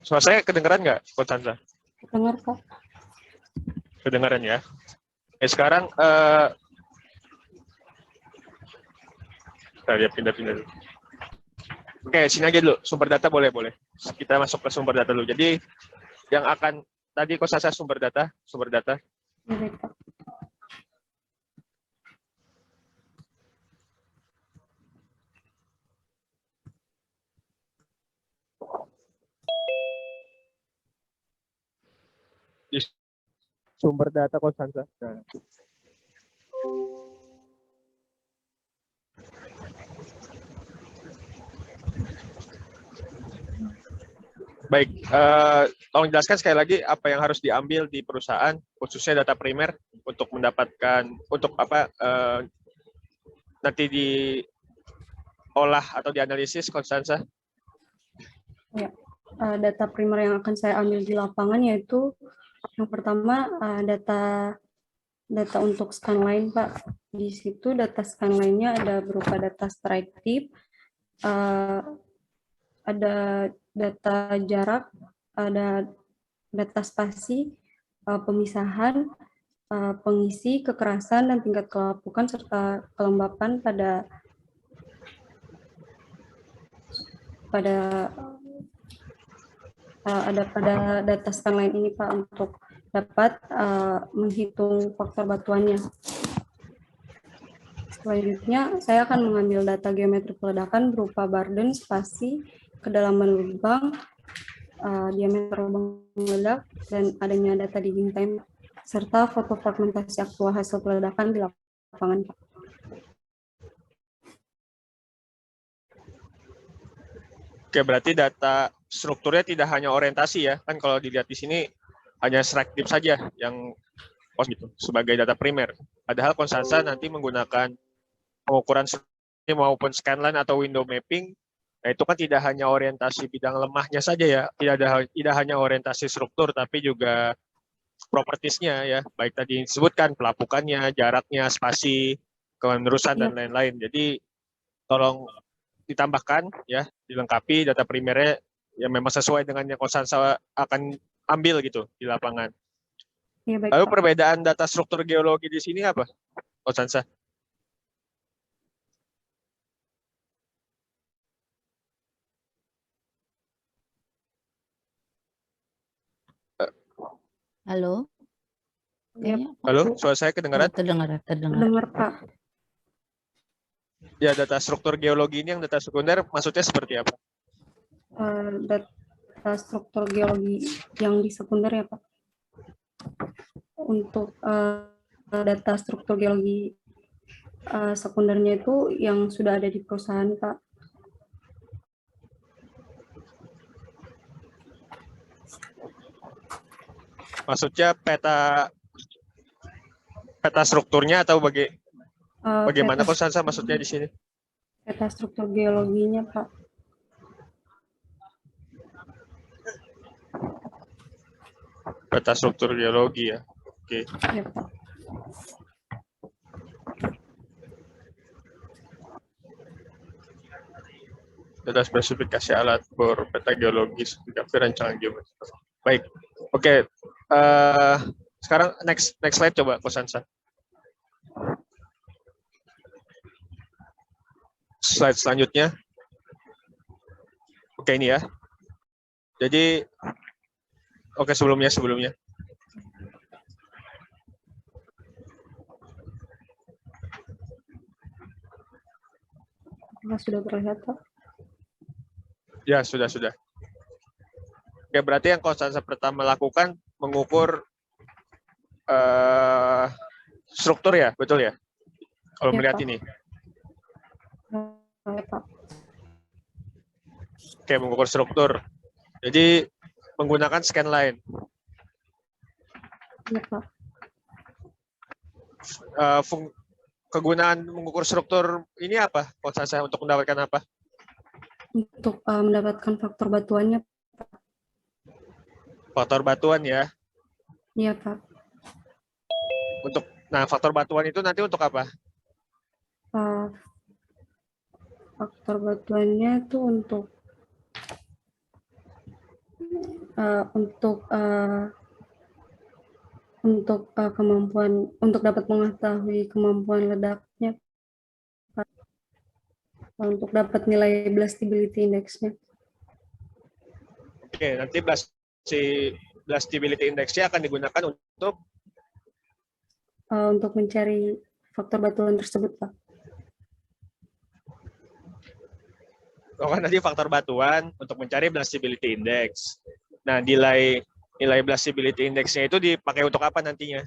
Suara saya kedengeran nggak, Konstanza? Dengar, Pak. Kedengeran ya. Sekarang kita lihat pindah-pindah dulu. Oke, sini aja dulu. Sumber data boleh. Kita masuk ke sumber data dulu. Jadi yang akan tadi Konstanza sumber data. Baik, Pak. Di sumber data Konstanza. Nah. Baik, tolong jelaskan sekali lagi apa yang harus diambil di perusahaan, khususnya data primer untuk mendapatkan nanti diolah atau dianalisis, Konstanza. Ya. Data primer yang akan saya ambil di lapangan yaitu yang pertama data untuk scanline, Pak. Di situ data scanline-nya ada berupa data strike tip, ada data jarak, ada data spasi, pemisahan, pengisi, kekerasan, dan tingkat kelapukan, serta kelembapan pada data scanline ini, Pak, untuk dapat menghitung faktor batuannya. Selanjutnya, saya akan mengambil data geometri peledakan berupa Barden, spasi, kedalaman lubang, diameter lubang meledak, dan adanya data digging time, serta foto fragmentasi aktual hasil peledakan di lapangan. Oke, berarti data strukturnya tidak hanya orientasi ya, kan kalau dilihat di sini hanya strike tip saja yang gitu sebagai data primer. Padahal Konstanza nanti menggunakan pengukuran maupun scanline atau window mapping, nah itu kan tidak hanya orientasi bidang lemahnya saja ya, tidak hanya orientasi struktur, tapi juga propertiesnya ya, baik tadi disebutkan pelapukannya, jaraknya, spasi, kemenerusan, dan lain-lain. Jadi tolong ditambahkan ya, dilengkapi data primernya yang memang sesuai dengan yang Konstanza akan ambil gitu di lapangan. Ya, baik, Lalu Pak. perbedaan data struktur geologi di sini apa, Konstanza? Halo? Ya, Halo, suara saya kedengaran? Terdengar. Dengar, Pak. Ya, data struktur geologi ini yang data sekunder maksudnya seperti apa? Data struktur geologi yang di sekunder ya, Pak. Untuk data struktur geologi sekundernya itu yang sudah ada di perusahaan, Pak. Maksudnya peta strukturnya atau bagaimana Konstanza maksudnya di sini? Peta struktur geologinya, Pak. Peta struktur geologi ya. Oke. Ya, Pak. Data spesifikasi alat bor peta geologis, rancangan geometri. Baik. Oke. Sekarang next slide coba Konstanza. Slide selanjutnya. Oke, ini ya. Jadi sebelumnya. Sudah terlihat, Pak? Ya, sudah. Oke, berarti yang Konstanza pertama lakukan mengukur struktur ya, betul ya? Kalau melihat Pak. ini. Ya, Pak. Oke, mengukur struktur. Jadi menggunakan scanline. Ya, Pak. Kegunaan mengukur struktur ini apa, Konstanza, untuk mendapatkan apa? Untuk mendapatkan faktor batuannya, Pak. Faktor batuan ya. Iya, Pak. Faktor batuan itu nanti untuk apa? Faktor batuannya itu untuk kemampuan untuk dapat mengetahui kemampuan ledaknya, untuk dapat nilai blastability index-nya. Oke, nanti blastability index-nya akan digunakan untuk mencari faktor batuan tersebut, Pak. nanti faktor batuan untuk mencari blastability index. Nah, nilai blastability index-nya itu dipakai untuk apa nantinya?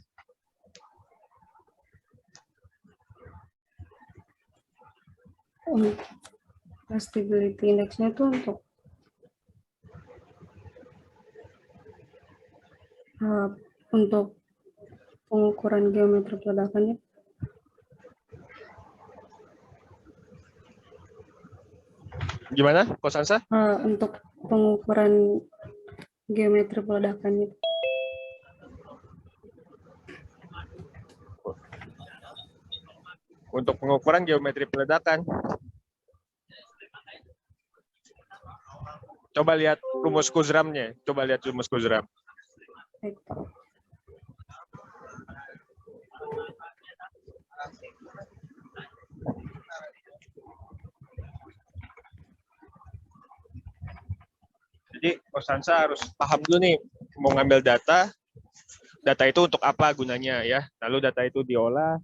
Blastability index-nya itu untuk pengukuran geometri peledakannya. Gimana, Kosansa? Untuk pengukuran geometri peledakannya. Untuk pengukuran geometri peledakan. Coba lihat rumus Kurzramnya. Baik, Pak. Jadi Kosansa harus paham dulu nih, mau ngambil data itu untuk apa gunanya ya. Lalu data itu diolah,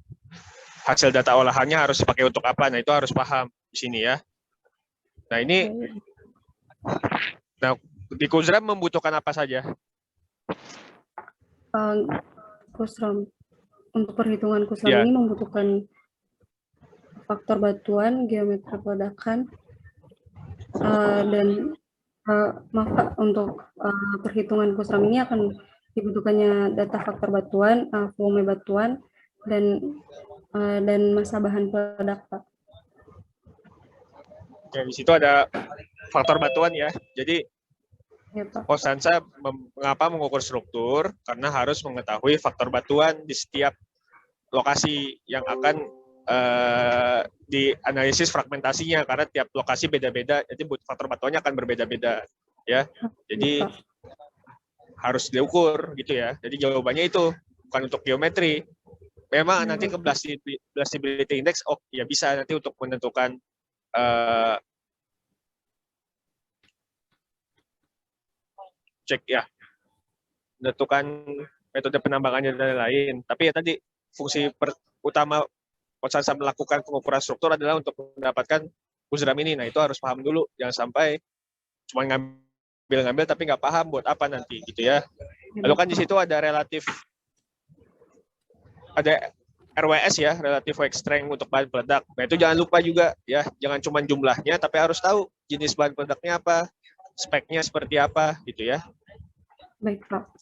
hasil data olahannya harus dipakai untuk apa. Nah, itu harus paham di sini ya. Nah, ini di Kurzram membutuhkan apa saja? Kurzram. Untuk perhitungan Kurzram ini membutuhkan faktor batuan, geometri peledakan, dan maaf Pak, untuk perhitungan Kurzram ini akan dibutuhkannya data faktor batuan, volume batuan, dan massa bahan peledak, Pak. Oke, di situ ada faktor batuan ya. Jadi Ya, Pak. Kosansa mengapa mengukur struktur? Karena harus mengetahui faktor batuan di setiap lokasi yang akan dianalisis fragmentasinya, karena tiap lokasi beda-beda, jadi faktor batuannya akan berbeda-beda ya. Jadi harus diukur gitu ya. Jadi jawabannya itu bukan untuk geometri. Memang nanti ke blastability index, ya bisa nanti untuk menentukan cek ya, menentukan metode penambangannya dan lain-lain. Tapi ya tadi fungsi utama Kosansa melakukan pengukuran struktur adalah untuk mendapatkan Kurzram ini. Nah, itu harus paham dulu, jangan sampai cuma ngambil tapi nggak paham buat apa nanti gitu ya. Lalu kan di situ ada RWS ya, relative weight strength untuk bahan peledak. Nah, itu jangan lupa juga ya, jangan cuma jumlahnya tapi harus tahu jenis bahan peledaknya apa, speknya seperti apa gitu ya. Baik, Pak.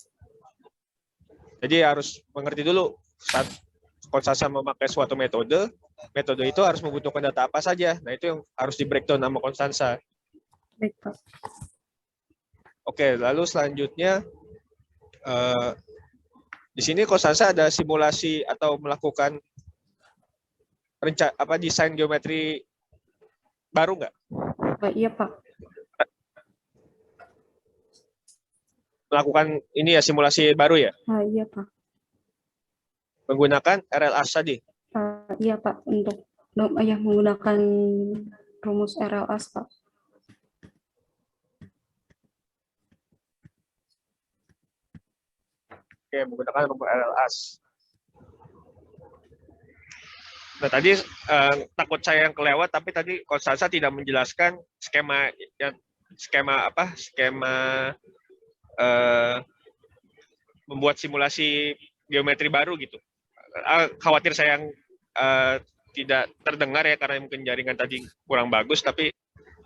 Jadi harus mengerti dulu saat Kosansa memakai suatu metode itu harus membutuhkan data apa saja. Nah, itu yang harus di breakdown sama Kosansa. Baik, Pak. Oke, lalu selanjutnya di sini Kosansa ada simulasi atau melakukan desain geometri baru nggak? Iya, Pak. Melakukan ini ya, simulasi baru ya? Iya, Pak. Menggunakan RLAS tadi? Iya, Pak. Untuk menggunakan rumus RLAS, Pak. Oke, menggunakan rumus RLAS. Nah, tadi takut saya yang kelewat, tapi tadi Kosansa tidak menjelaskan skema membuat simulasi geometri baru gitu. Khawatir saya yang tidak terdengar ya, karena mungkin jaringan tadi kurang bagus, tapi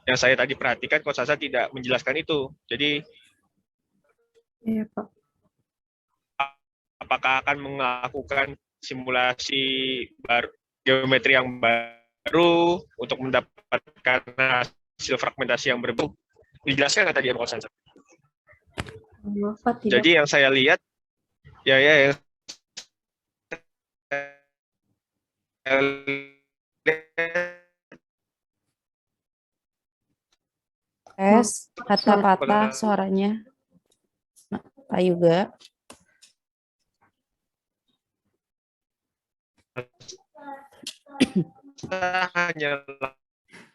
yang saya tadi perhatikan Kosansa tidak menjelaskan itu. Jadi iya, Pak. Apakah akan melakukan simulasi geometri yang baru untuk mendapatkan hasil fragmentasi yang berbeda? Dijelaskan nggak tadi ya, Kosansa? Jadi yang saya lihat ya patah suaranya. Pak Yuga. Kita hanya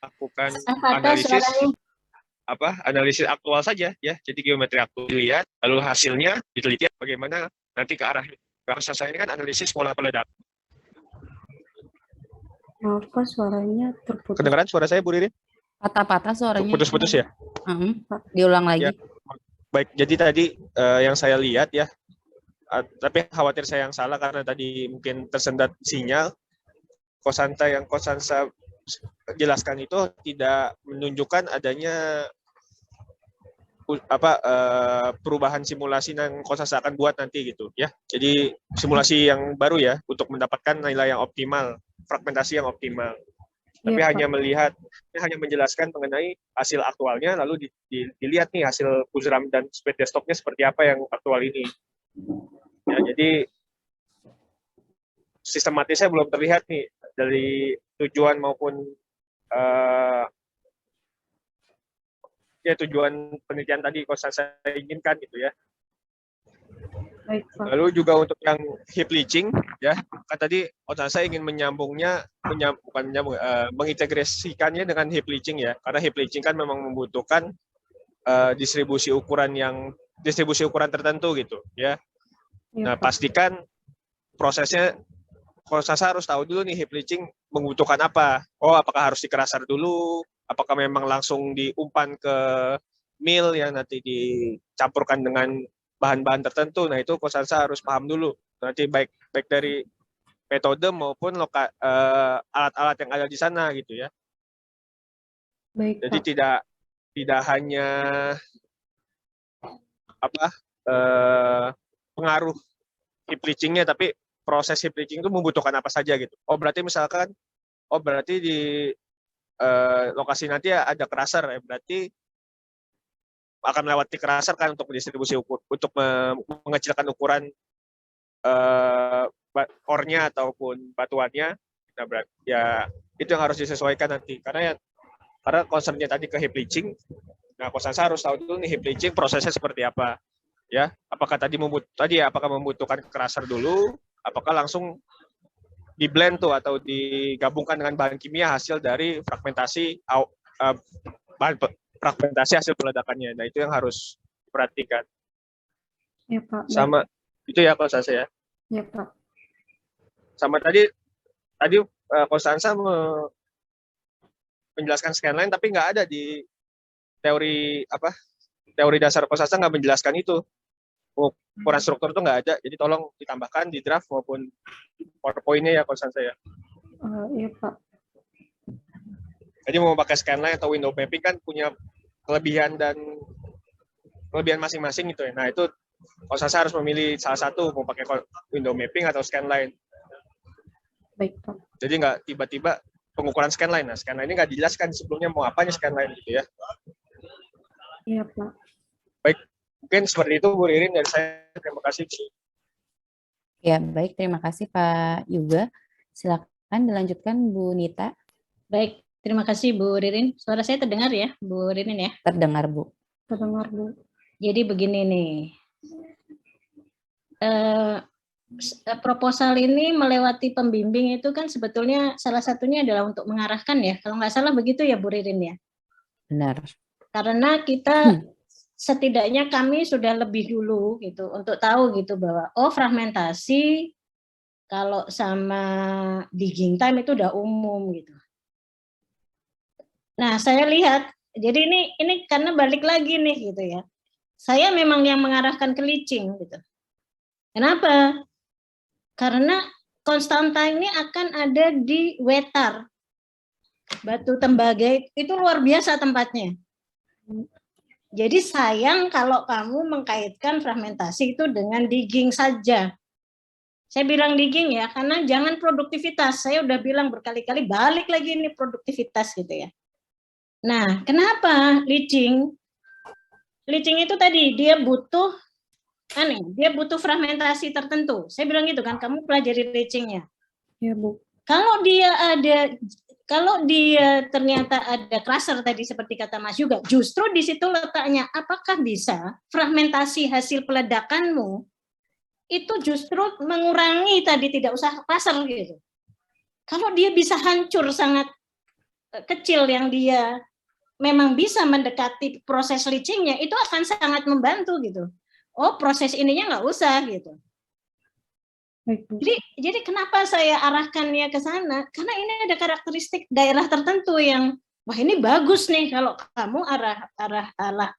lakukan Patah suaranya. analisis aktual saja ya. Jadi geometri aktual dilihat, lalu hasilnya diteliti bagaimana nanti ke arah saya ini kan analisis pola peledak. Maaf Pak, suaranya terputus. Kedengaran suara saya, Bu Ririn? Patah-patah suaranya. Putus-putus ya? Diulang lagi. Ya. Baik, jadi tadi yang saya lihat ya, tapi khawatir saya yang salah karena tadi mungkin tersendat sinyal. Kosansa yang Kosansa jelaskan itu tidak menunjukkan adanya perubahan simulasi yang Kosansa akan buat nanti gitu ya. Jadi simulasi yang baru ya untuk mendapatkan nilai yang optimal, fragmentasi yang optimal. Tapi Iya, hanya melihat, hanya menjelaskan mengenai hasil aktualnya, lalu dilihat nih hasil Kurzram dan speed desktopnya seperti apa yang aktual ini. Ya, jadi sistematisnya belum terlihat nih dari tujuan maupun tujuan penelitian tadi kalau saya inginkan gitu ya. baik Pak. Lalu juga untuk yang heap leaching ya, kan tadi saya ingin mengintegrasikannya dengan heap leaching ya, karena heap leaching kan memang membutuhkan distribusi ukuran tertentu gitu ya. Iya, Nah, Pak. pastikan prosesnya Kosansa harus tahu dulu nih heap leaching membutuhkan apa. Oh, apakah harus dikerasar dulu? Apakah memang langsung diumpan ke mill yang nanti dicampurkan dengan bahan-bahan tertentu? Nah, itu Kosansa harus paham dulu. Nanti baik dari metode maupun alat-alat yang ada di sana gitu ya. Baik, Jadi Pak. tidak hanya pengaruh heap leaching-nya, tapi proses heap leaching itu membutuhkan apa saja gitu. Berarti misalkan, berarti di lokasi nanti ada crusher ya, berarti akan melewati crusher kan untuk distribusi untuk mengecilkan ukuran ore-nya ataupun batuannya. Nah, berarti ya itu yang harus disesuaikan nanti karena concern-nya tadi ke heap leaching. Nah, Kosansa harus tahu dulu nih heap leaching prosesnya seperti apa. Ya, apakah apakah membutuhkan crusher dulu, apakah langsung di blend tuh atau digabungkan dengan bahan kimia hasil dari fragmentasi hasil peledakannya. Nah, itu yang harus diperhatikan. Ya, Pak. Sama itu ya Kosansa ya. Ya, Pak. Sama tadi Kosansa menjelaskan scanline tapi nggak ada di teori dasar Kosansa nggak menjelaskan itu. Ukuran struktur itu nggak ada, jadi tolong ditambahkan di draft maupun PowerPoint-nya ya Kosansa ya. Iya Pak. Jadi mau pakai scanline atau window mapping kan punya kelebihan masing-masing gitu ya. Nah itu Kosansa harus memilih salah satu, mau pakai window mapping atau scanline. Baik Pak. Jadi nggak tiba-tiba pengukuran scanline. Nah scanline ini nggak dijelaskan sebelumnya mau apanya scanline gitu ya. Iya Pak. Baik. Mungkin seperti itu Bu Ririn dari saya. Terima kasih. Ya, baik. Terima kasih Pak Yuga. Silakan dilanjutkan Bu Nita. Baik, terima kasih Bu Ririn. Suara saya terdengar ya, Bu Ririn ya? Terdengar, Bu. Terdengar, Bu. Jadi begini nih. Proposal ini melewati pembimbing itu kan sebetulnya salah satunya adalah untuk mengarahkan ya. Kalau nggak salah begitu ya Bu Ririn ya? Benar. Karena kita setidaknya kami sudah lebih dulu gitu untuk tahu gitu bahwa fragmentasi kalau sama digging time itu udah umum gitu. Nah, saya lihat jadi ini karena balik lagi nih gitu ya. Saya memang yang mengarahkan ke leaching gitu. Kenapa? Karena konstanta ini akan ada di Wetar. Batu Tembaga itu luar biasa tempatnya. Jadi sayang kalau kamu mengkaitkan fragmentasi itu dengan digging saja. Saya bilang digging ya, karena jangan produktivitas. Saya udah bilang berkali-kali, balik lagi ini produktivitas gitu ya. Nah, kenapa leaching? Leaching itu tadi, dia butuh fragmentasi tertentu. Saya bilang gitu kan, kamu pelajari leachingnya. Ya Bu. Kalau dia ada kalau dia ternyata ada cluster tadi seperti kata Mas juga, justru di situ letaknya apakah bisa fragmentasi hasil peledakanmu itu justru mengurangi tadi tidak usah cluster gitu. Kalau dia bisa hancur sangat kecil yang dia memang bisa mendekati proses leachingnya, itu akan sangat membantu gitu. Oh, proses ininya nggak usah gitu. Baik, Bu. Jadi kenapa saya arahkannya ke sana? Karena ini ada karakteristik daerah tertentu yang wah ini bagus nih kalau kamu arah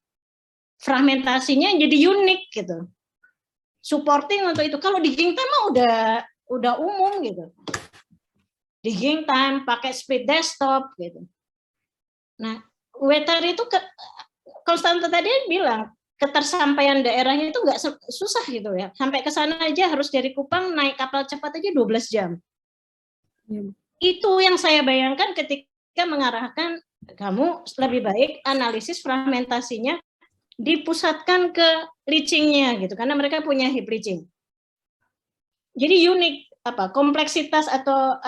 fragmentasinya jadi unik gitu. Supporting untuk itu. Kalau digging time mah udah umum gitu. Digging time pakai speed desktop gitu. Nah, Wetar itu Konstanta tadi bilang ketersampaian daerahnya itu nggak susah gitu ya. Sampai ke sana aja harus dari Kupang naik kapal cepat aja 12 jam. Ya. Itu yang saya bayangkan ketika mengarahkan kamu lebih baik analisis fragmentasinya dipusatkan ke leachingnya gitu, karena mereka punya heap leaching. Jadi unik kompleksitas atau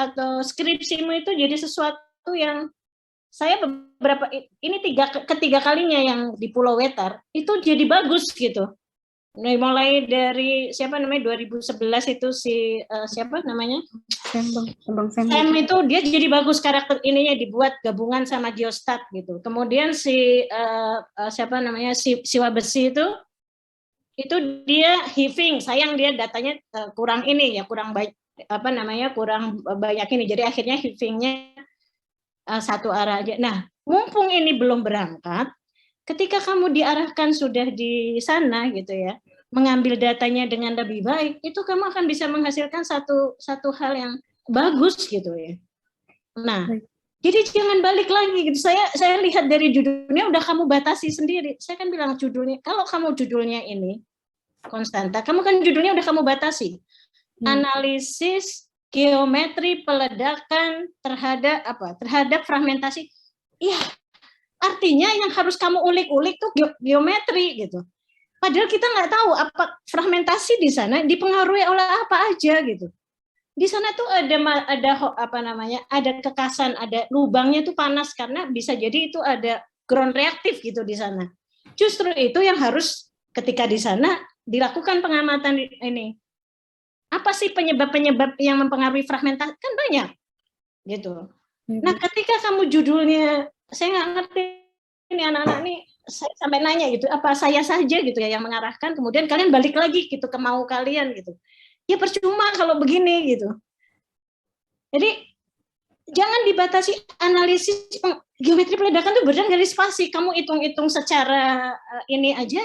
skripsimu itu jadi sesuatu yang saya beberapa ini ketiga kalinya yang di Pulau Wetar itu jadi bagus gitu. Mulai dari 2011 itu siapa namanya? Sam itu dia jadi bagus karakter ininya dibuat gabungan sama Geostat gitu. Kemudian si Wabesi itu dia heaving, sayang dia datanya kurang baik kurang banyak ini. Jadi akhirnya heavingnya satu arah aja. Nah, mumpung ini belum berangkat, ketika kamu diarahkan sudah di sana gitu ya, mengambil datanya dengan lebih baik, itu kamu akan bisa menghasilkan satu hal yang bagus gitu ya. Nah, jadi jangan balik lagi gitu. Saya lihat dari judulnya udah kamu batasi sendiri. Saya kan bilang judulnya, kalau kamu judulnya ini Konstanta, kamu kan judulnya udah kamu batasi. Analisis geometri peledakan terhadap fragmentasi. Iya, artinya yang harus kamu ulik-ulik tuh geometri gitu. Padahal kita nggak tahu apa fragmentasi di sana dipengaruhi oleh apa aja gitu. Di sana tuh ada kekasan, ada lubangnya tuh panas karena bisa jadi itu ada ground reaktif gitu di sana. Justru itu yang harus ketika di sana dilakukan pengamatan ini. Apa sih penyebab-penyebab yang mempengaruhi fragmentasi? Kan banyak gitu. Nah, ketika kamu judulnya, saya nggak ngerti ini anak-anak nih, saya sampai nanya gitu, apa saya saja gitu ya yang mengarahkan, kemudian kalian balik lagi gitu ke mau kalian gitu. Ya percuma kalau begini gitu. Jadi jangan dibatasi analisis geometri peledakan itu beneran garis spasi. Kamu hitung-hitung secara ini aja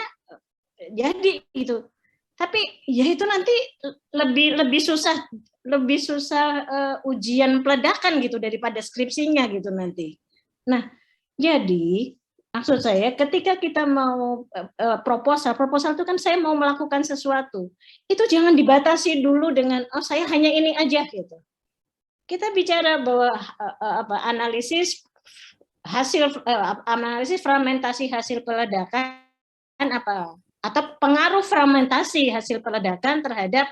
jadi gitu. Tapi ya itu nanti lebih susah ujian peledakan gitu daripada skripsinya gitu nanti. Nah, jadi maksud saya ketika kita mau proposal itu kan saya mau melakukan sesuatu. Itu jangan dibatasi dulu dengan saya hanya ini aja gitu. Kita bicara bahwa analisis fragmentasi hasil peledakan atau pengaruh fragmentasi hasil peledakan terhadap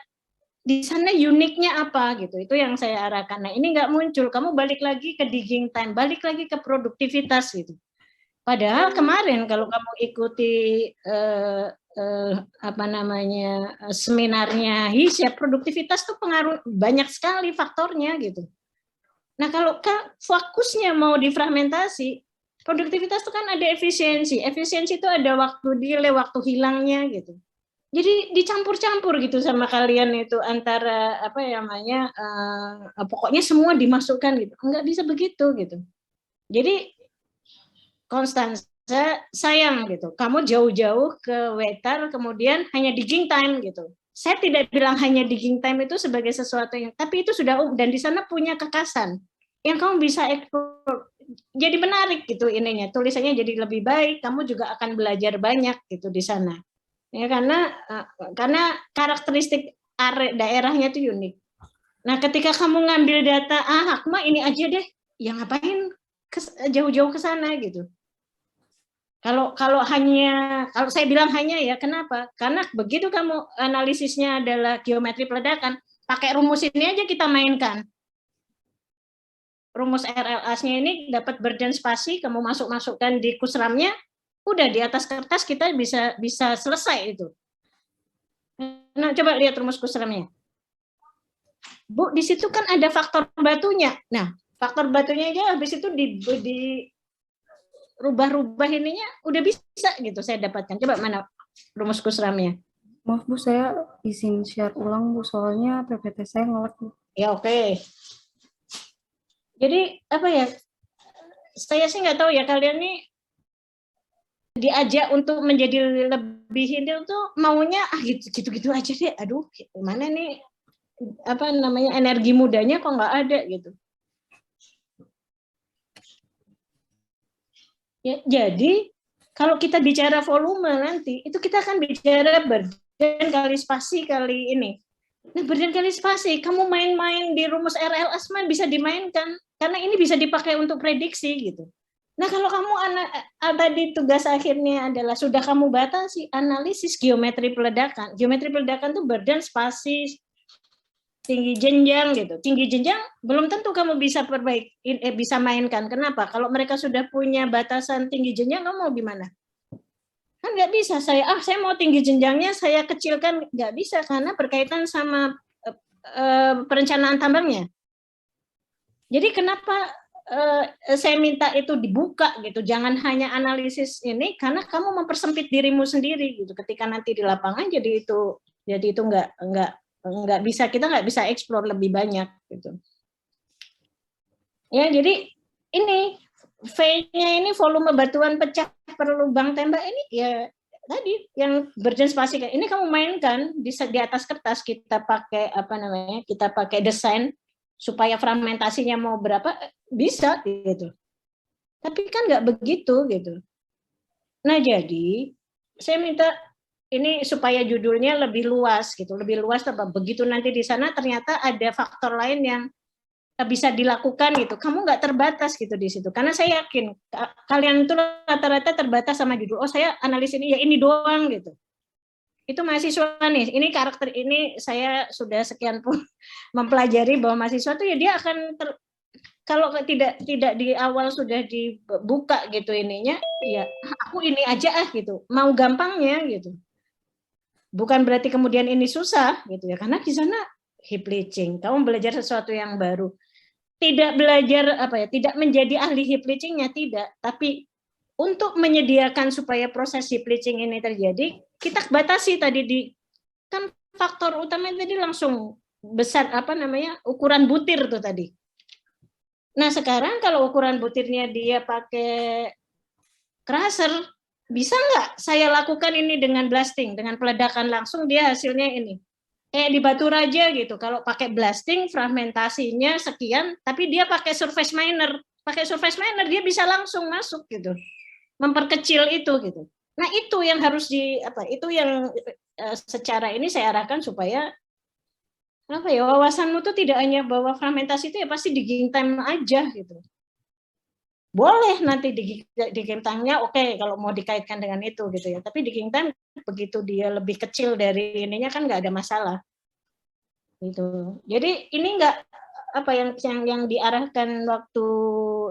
di sana uniknya apa gitu. Itu yang saya arahkan. Nah, ini nggak muncul. Kamu balik lagi ke digging time, balik lagi ke produktivitas gitu. Padahal kemarin kalau kamu ikuti seminarnya HISEP, produktivitas tuh pengaruh banyak sekali faktornya gitu. Nah, kalau fokusnya mau difragmentasi, produktivitas itu kan ada efisiensi. Efisiensi itu ada waktu delay, waktu hilangnya gitu. Jadi dicampur-campur gitu sama kalian itu antara pokoknya semua dimasukkan gitu. Enggak bisa begitu gitu. Jadi Konstansa sayang gitu. Kamu jauh-jauh ke Wetar kemudian hanya digging time gitu. Saya tidak bilang hanya digging time itu sebagai sesuatu yang, tapi itu sudah dan di sana punya kekasan yang kamu bisa eksplor. Jadi menarik gitu ininya, tulisannya jadi lebih baik, kamu juga akan belajar banyak gitu di sana. Ya karena karakteristik daerahnya itu unik. Nah, ketika kamu ngambil data, Hakma ini aja deh, ya ngapain jauh-jauh ke sana gitu. Kalau saya bilang hanya ya, kenapa? Karena begitu kamu analisisnya adalah geometri peledakan, pakai rumus ini aja kita mainkan. rumus RLAS-nya ini dapat burden spasi, kamu masukkan di kusramnya, udah di atas kertas kita bisa selesai itu. Nah, coba lihat rumus kusramnya. Bu, di situ kan ada faktor batunya. Nah, faktor batunya aja habis itu di rubah-rubah ininya udah bisa gitu saya dapatkan. Coba mana rumus kusramnya? Maaf Bu, saya izin share ulang Bu, soalnya PPT saya nge-lag Bu. Ya oke. Jadi apa ya? Saya sih nggak tahu ya kalian nih diajak untuk menjadi lebih ini tuh maunya gitu aja deh. Aduh, mana nih apa namanya energi mudanya kok nggak ada gitu. Ya, jadi kalau kita bicara volume nanti itu kita akan bicara burden kali spasi kali ini. Nah, burden kali spasi, kamu main-main di rumus RLAS bisa dimainkan karena ini bisa dipakai untuk prediksi gitu. Nah, kalau kamu tadi tugas akhirnya adalah sudah kamu batasi analisis geometri peledakan. Geometri peledakan itu burden spasi tinggi jenjang gitu. Tinggi jenjang belum tentu kamu bisa bisa mainkan. Kenapa? Kalau mereka sudah punya batasan tinggi jenjang, kamu mau gimana? Kan nggak bisa. Saya mau tinggi jenjangnya saya kecilkan, nggak bisa karena berkaitan sama perencanaan tambangnya. Jadi kenapa saya minta itu dibuka gitu. Jangan hanya analisis ini karena kamu mempersempit dirimu sendiri gitu. Ketika nanti di lapangan jadi itu nggak bisa, kita nggak bisa explore lebih banyak gitu. Ya, jadi ini V-nya ini volume batuan pecah per lubang tembak ini ya tadi yang burden spasi ini kamu mainkan di atas kertas, kita pakai kita pakai desain supaya fragmentasinya mau berapa bisa gitu. Tapi kan nggak begitu gitu. Nah, jadi saya minta ini supaya judulnya lebih luas gitu, lebih luas. Begitu nanti di sana ternyata ada faktor lain yang bisa dilakukan gitu, kamu nggak terbatas gitu di situ. Karena saya yakin kalian itu rata-rata terbatas sama judul. Oh, saya analis ini ya ini doang gitu. Itu mahasiswa nih. Ini karakter ini saya sudah sekian pun mempelajari bahwa mahasiswa itu ya dia akan kalau tidak di awal sudah dibuka gitu ininya, ya aku ini aja gitu. Mau gampangnya gitu. Bukan berarti kemudian ini susah gitu ya, karena di sana heap leaching, kamu belajar sesuatu yang baru. Tidak belajar tidak menjadi ahli heap leachingnya, tidak, tapi untuk menyediakan supaya proses heap leaching ini terjadi, kita batasi tadi kan faktor utama tadi langsung besar ukuran butir tuh tadi. Nah, sekarang kalau ukuran butirnya dia pakai crusher, bisa nggak saya lakukan ini dengan blasting, dengan peledakan langsung dia hasilnya ini. Kayak di Batu Raja gitu, kalau pakai blasting fragmentasinya sekian, tapi dia pakai surface miner. Pakai surface miner dia bisa langsung masuk gitu. Memperkecil itu gitu. Nah, itu yang harus itu yang secara ini saya arahkan supaya wawasanmu tuh tidak hanya bahwa fragmentasi itu ya pasti di game time aja gitu. Boleh nanti di game time-nya oke, kalau mau dikaitkan dengan itu gitu ya. Tapi di game time begitu dia lebih kecil dari ininya kan nggak ada masalah. Gitu. Jadi ini nggak yang diarahkan waktu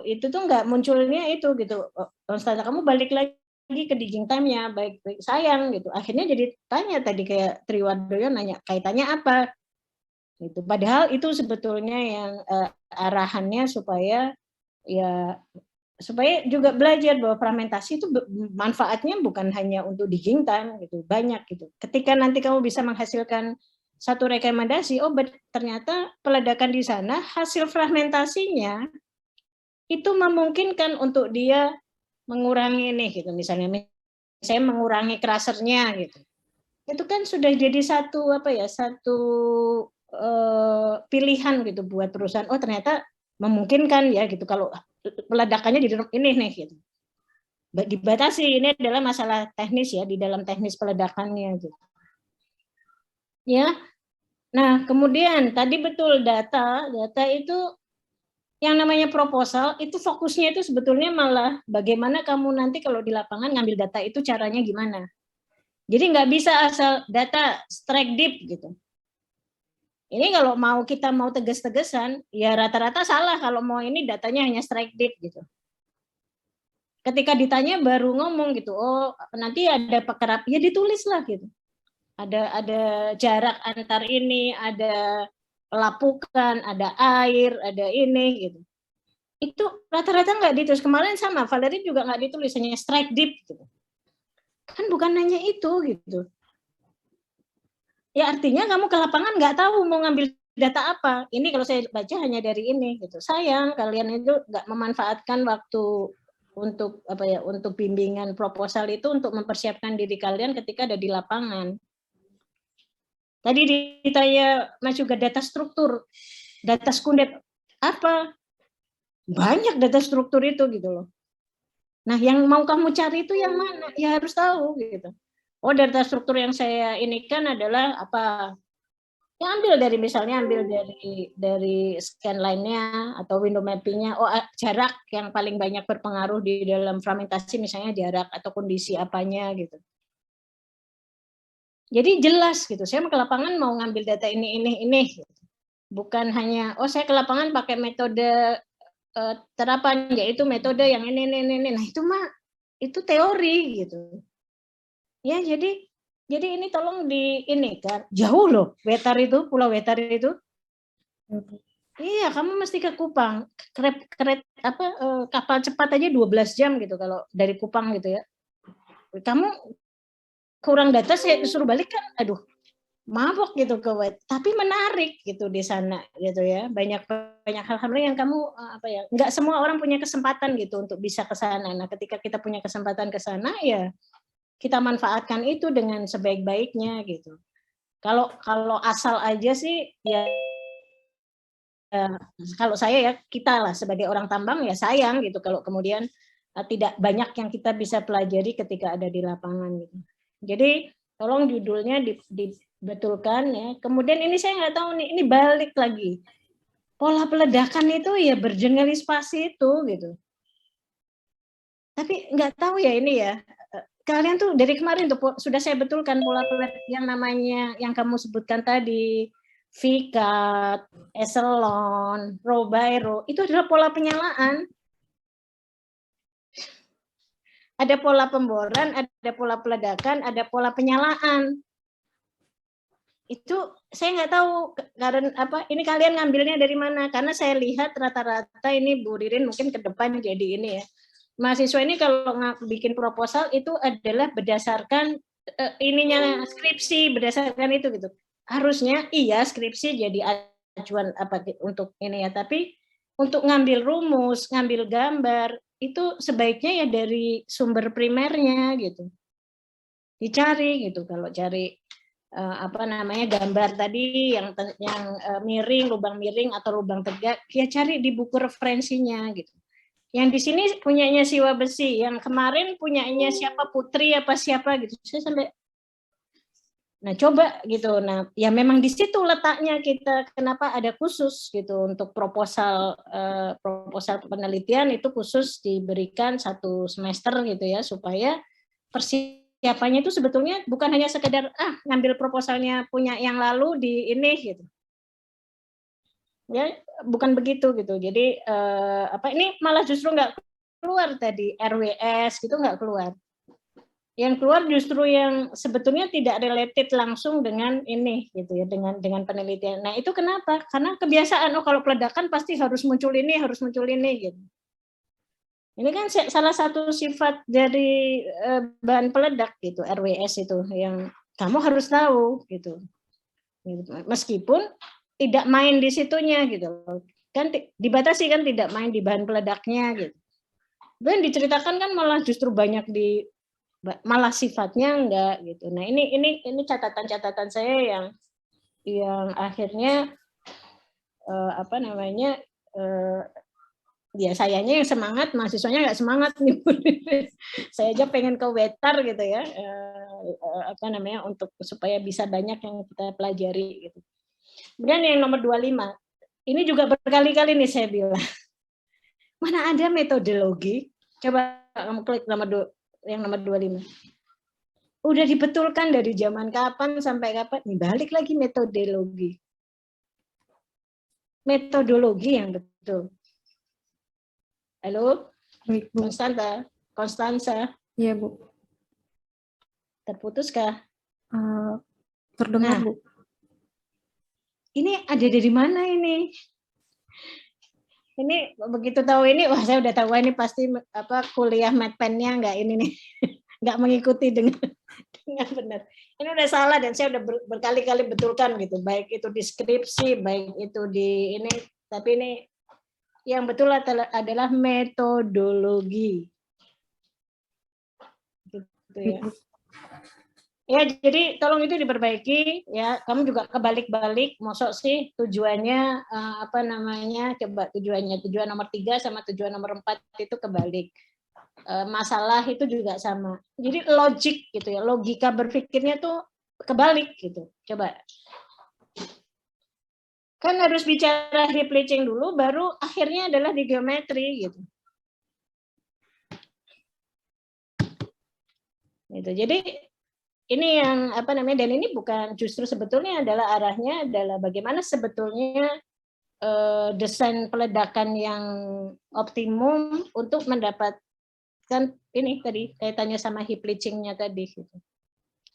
itu tuh nggak munculnya itu gitu. Konstanta kamu balik lagi ke digging time-nya, baik sayang gitu. Akhirnya jadi tanya tadi kayak Triwardoyo nanya kaitannya apa? Gitu. Padahal itu sebetulnya yang arahannya supaya juga belajar bahwa fragmentasi itu manfaatnya bukan hanya untuk digging time gitu, banyak gitu. Ketika nanti kamu bisa menghasilkan satu rekomendasi, ternyata peledakan di sana hasil fragmentasinya itu memungkinkan untuk dia mengurangi ini gitu, misalnya saya mengurangi crushernya gitu. Itu kan sudah jadi satu pilihan gitu buat perusahaan. Oh, ternyata memungkinkan ya gitu kalau peledakannya di ini nih gitu. Dibatasi, ini adalah masalah teknis ya di dalam teknis peledakannya gitu. Ya. Nah, kemudian tadi betul data itu yang namanya proposal itu fokusnya itu sebetulnya malah bagaimana kamu nanti kalau di lapangan ngambil data itu caranya gimana. Jadi nggak bisa asal data strike deep gitu. Ini kalau kita mau tegas-tegasan, ya rata-rata salah kalau mau ini datanya hanya strike dip gitu. Ketika ditanya baru ngomong gitu, oh nanti ada pekerap, ya ditulis lah gitu. Ada jarak antar ini, ada lapukan, ada air, ada ini gitu. Itu rata-rata nggak ditulis. Kemarin sama, Valerie juga nggak ditulis, hanya strike dip gitu. Kan bukan hanya itu gitu. Ya artinya kamu ke lapangan nggak tahu mau ngambil data apa. Ini kalau saya baca hanya dari ini gitu. Sayang kalian itu nggak memanfaatkan waktu untuk apa ya, untuk bimbingan proposal itu untuk mempersiapkan diri kalian ketika ada di lapangan. Tadi ditanya Mas juga data struktur, data sekundep apa? Banyak data struktur itu gitu loh. Nah, yang mau kamu cari itu yang mana? Ya harus tahu gitu. Oh, data struktur yang saya ini kan adalah apa? Ya ambil dari misalnya dari scan line-nya atau window mapping-nya. Oh, jarak yang paling banyak berpengaruh di dalam fragmentasi misalnya jarak atau kondisi apanya gitu. Jadi jelas gitu. Saya ke lapangan mau ngambil data ini gitu. Bukan hanya saya ke lapangan pakai metode terapan, yaitu metode yang ini. Nah, itu teori gitu. Ya, jadi ini tolong ini kan jauh loh Pulau Wetar itu. Iya, kamu mesti ke Kupang. Kapal cepat aja 12 jam gitu kalau dari Kupang gitu ya. Kamu kurang data saya disuruh balik kan, aduh, mabok gitu ke Wetar. Tapi menarik gitu di sana gitu ya. Banyak hal-hal yang kamu nggak semua orang punya kesempatan gitu untuk bisa ke sana. Nah, ketika kita punya kesempatan ke sana ya kita manfaatkan itu dengan sebaik-baiknya gitu. Kalau asal aja sih ya, kalau saya ya kita lah sebagai orang tambang ya sayang gitu kalau kemudian tidak banyak yang kita bisa pelajari ketika ada di lapangan gitu. Jadi tolong judulnya dibetulkan ya. Kemudian ini saya nggak tahu nih, ini balik lagi. Pola peledakan itu ya berjengkelis spasi itu gitu. Tapi nggak tahu ya ini ya. Kalian tuh dari kemarin tuh sudah saya betulkan pola yang namanya yang kamu sebutkan tadi, VCAT, Echelon, row by row, itu adalah pola penyalaan. Ada pola pemboran, ada pola peledakan, ada pola penyalaan. Itu saya nggak tahu karena apa. Ini kalian ngambilnya dari mana? Karena saya lihat rata-rata ini Bu Ririn mungkin ke depan jadi ini ya. Mahasiswa ini kalau bikin proposal itu adalah berdasarkan ininya skripsi, berdasarkan itu gitu. Harusnya iya skripsi jadi acuan untuk ini ya, tapi untuk ngambil rumus, ngambil gambar itu sebaiknya ya dari sumber primernya gitu. Dicari gitu. Kalau cari gambar tadi yang miring, lubang miring atau lubang tegak, ya cari di buku referensinya gitu. Yang di sini punyanya Siwa Besi, yang kemarin punyanya siapa Putri apa siapa gitu. Saya sampai coba gitu. Nah, ya memang di situ letaknya kita kenapa ada khusus gitu untuk proposal penelitian itu khusus diberikan 1 semester gitu ya supaya persiapannya itu sebetulnya bukan hanya sekedar ngambil proposalnya punya yang lalu di ini gitu. Ya bukan begitu gitu. Jadi ini malah justru nggak keluar tadi RWS gitu, nggak keluar. Yang keluar justru yang sebetulnya tidak related langsung dengan ini gitu ya, dengan penelitian. Nah itu kenapa? Karena kebiasaan kalau peledakan pasti harus muncul ini gitu. Ini kan salah satu sifat dari bahan peledak gitu, RWS itu yang kamu harus tahu gitu. Meskipun tidak main di situnya gitu kan, dibatasi kan tidak main di bahan peledaknya gitu. Dan diceritakan kan malah justru banyak malah sifatnya enggak gitu. Nah ini catatan saya yang akhirnya ya sayanya yang semangat, mahasiswanya nggak semangat nih. Saya aja pengen ke Wetar gitu ya, untuk supaya bisa banyak yang kita pelajari gitu. Kemudian yang nomor 25, ini juga berkali-kali nih saya bilang, mana ada metodologi? Coba kamu klik yang nomor 25. Udah dibetulkan dari zaman kapan sampai kapan, nih balik lagi metodologi. metodologi yang betul. Halo, Baik, Bu. Konstansa, Iya, Bu. terputuskah? Terdengar, Nah. Bu. Ini ada dari mana ini? Ini begitu tahu ini, wah saya udah tahu ini pasti kuliah MedPen-nya nggak ini nih, nggak mengikuti dengan benar. Ini udah salah dan saya udah berkali-kali betulkan gitu, baik itu di skripsi, baik itu di ini, tapi ini yang betul adalah metodologi. Gitu ya. Ya, jadi tolong itu diperbaiki ya. Kamu juga kebalik-balik, mosok sih tujuannya coba tujuan nomor 3 sama tujuan nomor 4 itu kebalik. Masalah itu juga sama. Jadi logik gitu ya, logika berpikirnya tuh kebalik gitu. Coba. Kan harus bicara heap leaching dulu, baru akhirnya adalah di geometri gitu. Gitu. Jadi ini yang dan ini bukan, justru sebetulnya adalah arahnya adalah bagaimana sebetulnya desain peledakan yang optimum untuk mendapatkan ini tadi kaitannya sama heap leaching-nya tadi gitu.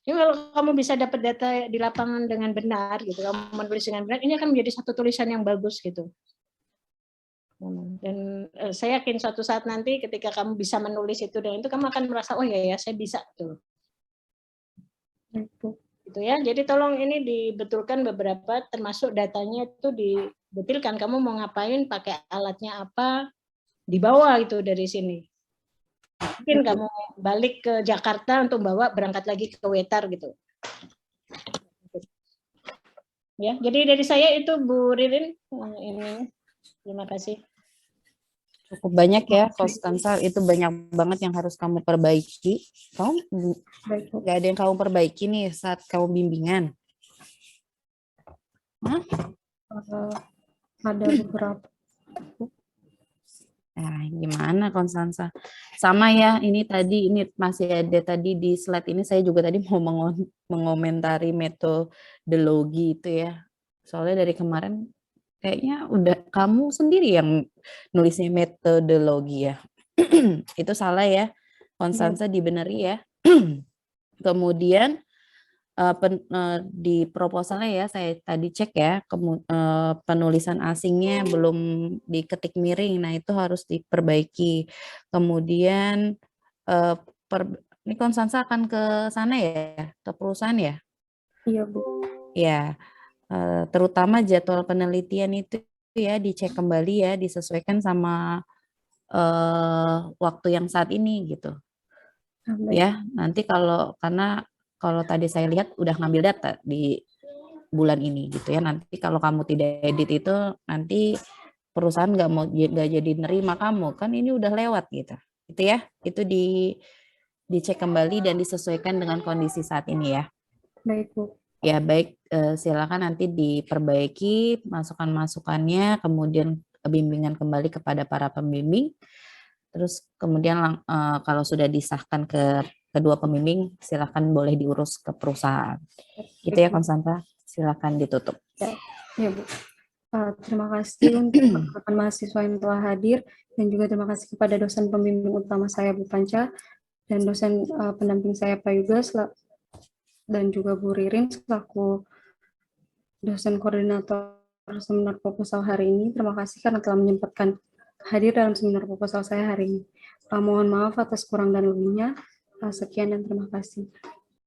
Jadi kalau kamu bisa dapat data di lapangan dengan benar gitu, kamu menulis dengan benar, ini akan menjadi satu tulisan yang bagus gitu. Dan saya yakin suatu saat nanti ketika kamu bisa menulis itu dan itu, kamu akan merasa oh ya saya bisa tuh. Gitu ya. Jadi tolong ini dibetulkan beberapa, termasuk datanya itu dibetilkan. Kamu mau ngapain, pakai alatnya apa, dibawa itu dari sini. Mungkin kamu balik ke Jakarta untuk berangkat lagi ke Wetar gitu. Ya, jadi dari saya itu Bu Ririn ini. Terima kasih. Cukup banyak ya, Konstansa, itu banyak banget yang harus kamu perbaiki. Kamu nggak ada yang kamu perbaiki nih saat kamu bimbingan? Ada beberapa. Nah, gimana Konstansa? Sama ya, ini masih ada tadi di slide ini, saya juga tadi mau mengomentari metodologi itu ya. Soalnya dari kemarin kayaknya udah kamu sendiri yang nulisnya metodologi ya. Itu salah ya, Konstansa dibeneri ya. Kemudian di proposalnya ya, saya tadi cek ya, penulisan asingnya belum diketik miring, nah itu harus diperbaiki. Kemudian ini Konstansa akan ke sana ya, ke perusahaan ya? Iya, Bu. Ya. Terutama jadwal penelitian itu ya dicek kembali ya, disesuaikan sama waktu yang saat ini gitu. Ya, nanti karena kalau tadi saya lihat udah ngambil data di bulan ini gitu ya, nanti kalau kamu tidak edit itu nanti perusahaan nggak jadi nerima kamu, kan ini udah lewat gitu. Itu ya, itu dicek kembali dan disesuaikan dengan kondisi saat ini ya. Baik, Bu. Ya baik, silakan nanti diperbaiki masukan-masukannya, kemudian bimbingan kembali kepada para pembimbing. Terus kemudian kalau sudah disahkan ke kedua pembimbing, silakan boleh diurus ke perusahaan. Gitu ya Konstanta, silakan ditutup. Ya Bu. Terima kasih untuk rekan mahasiswa yang telah hadir, dan juga terima kasih kepada dosen pembimbing utama saya Bu Panca dan dosen pendamping saya Pak Yuga, dan juga Bu Ririn selaku dosen koordinator seminar proposal hari ini. Terima kasih karena telah menyempatkan hadir dalam seminar proposal saya hari ini. Mohon maaf atas kurang dan lebihnya. Sekian dan terima kasih.